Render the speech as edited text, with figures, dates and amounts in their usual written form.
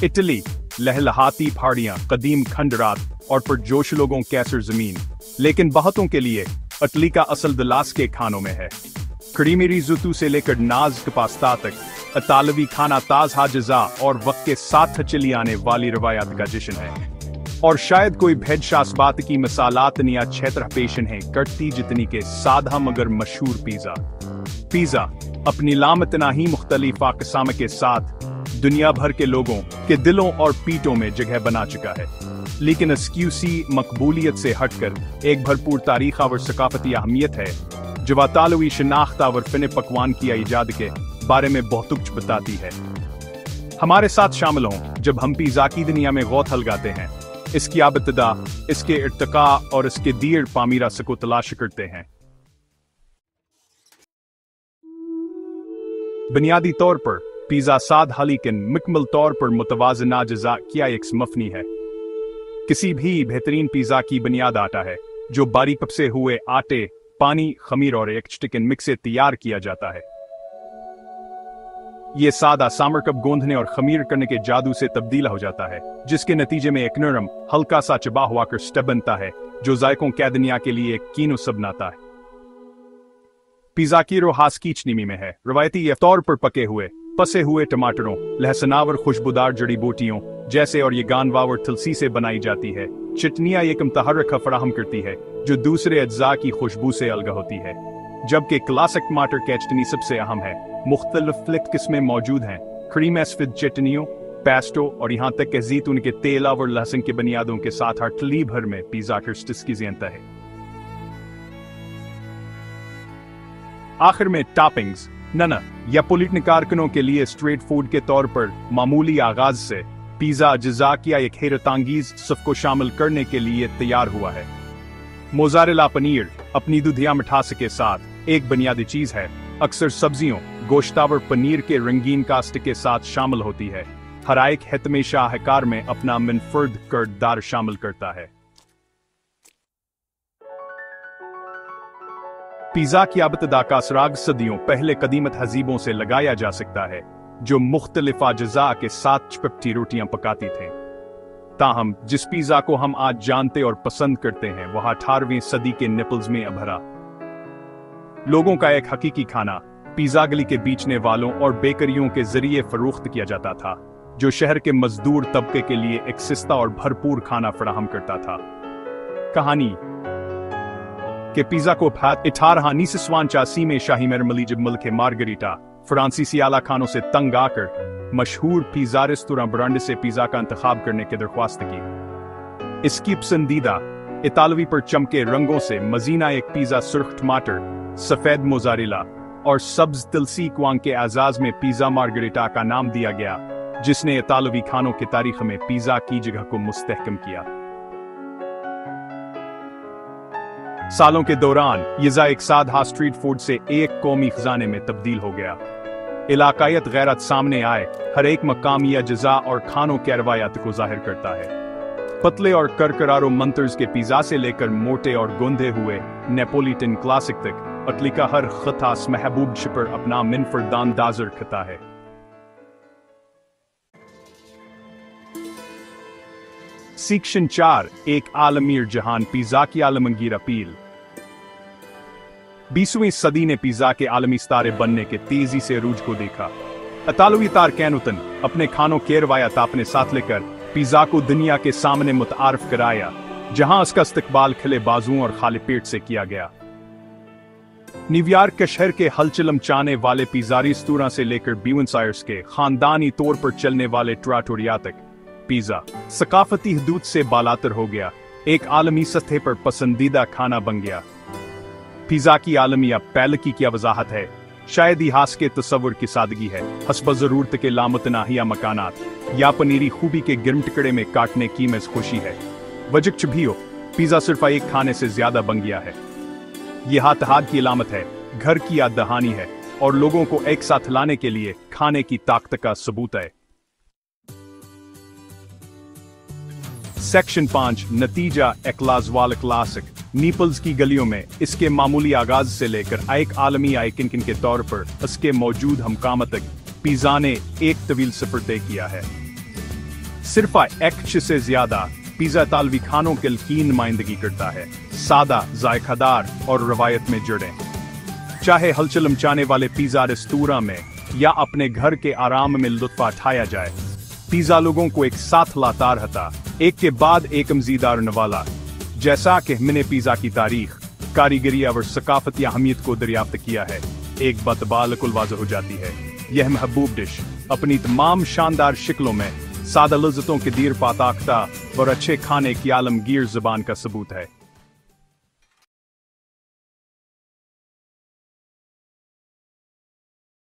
Italy, लहलहाती पहाड़ियां, कदीम खंडरात और पुरजोश लोगों कैसर जमीन। लेकिन बहुतों के लिए इटली का असल दिलास के खानों में है। क्रीमी रिज़ोटो से लेकर नाज़ पास्ता तक, इतालवी खाना ताज़ा अज़ा और वक्त के साथ चली आने वाली रवायत का जश्न है। और शायद कोई भेदशास बात की मिसालात या क्षेत्र पेशन है करती जितनी के साधा मगर मशहूर पिज़्ज़ा अपनी लामतनाही मुख्तलिफ अक़साम के साथ दुनिया भर के लोगों के दिलों और पीठों में जगह बना चुका है। लेकिन इसकी मकबूलियत से हटकर एक भरपूर तारीख और सकाफती अहमियत है जो इतालवी शनाख्त और फिन पकवान की ईजाद के बारे में बहुत कुछ बताती है। हमारे साथ शामिल हों जब हम पिज़्ज़ा की दुनिया में गौत लगाते हैं, इसकी इब्तिदा, इसके इर्तिका और इसके दीर पामीरा से को तलाश करते हैं। बुनियादी तौर पर पिज़्ज़ा साद लेकिन मुकम्मल तौर पर मुतवाज़िन अज़ा की एक मफनी है। किसी भी बेहतरीन पिज़्ज़ा की बुनियाद आटा है जो बारीक पसे हुए आटे, पानी, खमीर और एक चिकन मिक्स से तैयार किया जाता है। ये सादा सामर कब गोंदने और खमीर करने के जादू से तब्दील हो जाता है, जिसके नतीजे में एक नरम, हल्का सा चबा हुआ कर स्टब बनता है जो जायकों के दुनिया के लिए एक कीनो सब बनाता है। पिज़्ज़ा की रोहास कीचनीमी में है। रवायती तौर पर पके हुए, पसे हुए टमाटरों, लहसनावर खुशबूदार जड़ी बूटियों जैसे और ये गानवावर तुलसी से बनाई जाती है। चटनियाँ एक तहर्रक फराहम करती है जो दूसरे अज्जा की खुशबू से अलग होती है। जबकि क्लासिक टमाटर की चटनी सबसे अहम है। मुख्तलिफ किस्में मौजूद हैं, क्रीम सफेद चटनियों, पेस्टो और यहाँ तक कि जैतून के तेल और लहसुन के बुनियादों के साथ इटली भर में पिज़्ज़ा क्रिस्टस की ज़ियनता है। आखिर में टॉपिंग्स या पॉलिटिकल कारकुनों के लिए स्ट्रीट फूड के तौर पर मामूली आगाज से पिज़्ज़ा अज्जा की एक हैरतअंगेज़ सफ़ को शामिल करने के लिए तैयार हुआ है। मोज़रेला पनीर अपनी दूधिया मिठास के साथ एक बुनियादी चीज़ है, अक्सर सब्जियों, गोश्तावर पनीर के रंगीन कास्ट के साथ शामिल होती है। हर एक हितमे शाहकार में अपना मुनफर्द किरदार शामिल करता है। पिज़्ज़ा की इब्तिदा का असराग सदियों पहले कदीम तहज़ीबों से लगाया जा सकता है जो मुख्तलिफ अज़ा के साथ चिपकती रोटियां पकाती थे। ताहम जिस पिज़्ज़ा को हम आज जानते और पसंद करते हैं वह 18वीं सदी के नेपल्स में अभरा लोगों का एक हकीकी खाना पिज़्ज़ा गली के बेचने वालों और बेकरियों के जरिए फरोख्त किया जाता था, जो शहर के मजदूर तबके के लिए एक सस्ता और भरपूर खाना फराहम करता था। कहानी के पिज़्ज़ा को 1884 में शाही मेरमली जब मुल्क मार्गरीटा फ्रांसीसी आला खानों से तंग आकर मशहूर पिज़्ज़ा रेस्तोरां ब्रांड से पिज़्ज़ा का इंतखाब करने की दरख्वास्त की। इसकी पसंदीदा इतालवी पर चमके रंगों से मजीना एक पिज़्ज़ा सुर्ख टमाटर, सफेद मोज़रेला और सब्ज तुलसी क्वांग के एजाज में पिज़्ज़ा मार्गरीटा का नाम दिया गया, जिसने इतालवी खानों की तारीख में पिज़्ज़ा की जगह को मुस्तहकम किया। सालों के दौरान यह एक सादा स्ट्रीट फूड से एक कौमी खजाने में तब्दील हो गया। इलाकायत गैरत सामने आए, हर एक मकाम या जजा और खानों के रवायत को जाहिर करता है। पतले और करकरारो मंतर्स के पिज़्ज़ा से लेकर मोटे और गूंधे हुए नेपोलिटन क्लासिक तक, इटली का हर खतास महबूब शिपर अपना मिनफरदान दाजर खता है। सेक्शन 4 एक आलमीर जहान पिज़्ज़ा की आलमगीर अपील। 20वीं सदी ने पिज़्ज़ा के आलमी सितारे बनने के तेजी से रूज को देखा। इतालवी तारकैनुतन अपने खानों के रवायत अपने साथ लेकर पिज़्ज़ा को दुनिया के सामने मुतारफ कराया, जहां उसका इस्तकबाल खिले बाजुओं और खाली पेट से किया गया। न्यूयॉर्क के शहर के हलचल मचाने वाले पिज़्ज़ा रेस्तोरां से लेकर ब्यूनस आयर्स के खानदानी तौर पर चलने वाले ट्राटोरिया तक, पिज़्ज़ा सकाफती हदूद से बालातर हो गया, एक आलमी सतह पर पसंदीदा खाना बन गया। पिज़्ज़ा की आलमी पैलकी की वजाहत है, शायद इतिहास के तस्वुर की सादगी है, हस्ब ज़रूरत के लामुतनाहिया मकानात या पनीरी खूबी के गिरम टुकड़े में काटने की में खुशी है। वजह कुछ भी हो, पिज़्ज़ा सिर्फ एक खाने से ज्यादा बन गया है। यह हाथ की अलामत है, घर की याद दहानी है और लोगों को एक साथ लाने के लिए खाने की ताकत का सबूत है। सेक्शन 5 नतीजा एक्लाज़वाल क्लासिक। नेपल्स की गलियों में इसके मामूली आगाज से लेकर एक आलमी आइकन के तौर पर इसके मौजूद हमकाम तक पिज़्ज़ा ने एक तवील सफर तय किया है। सिर्फ एक से ज्यादा पिज्जा तालवी खानों के की नुमाइंदगी करता है, सादा, जायकादार और रवायत में जुड़े। चाहे हलचल मचाने वाले पिज्जा रेस्तोरां में या अपने घर के आराम में लुत्फ उठाया जाए, पिज्जा लोगों को एक साथ लाता रहता, एक के बाद एक मज़ेदार नवाला। जैसा कि हमने पिज्जा की तारीख, कारीगरी और सकाफती अहमियत को दरियाफ्त किया है, एक बात बिल्कुल वाज़ेह हो जाती है, यह महबूब डिश अपनी तमाम शानदार शक्लों में सादा लज़्ज़तों के दीर पाताख्ता और अच्छे खाने की आलमगीर ज़ुबान का सबूत है।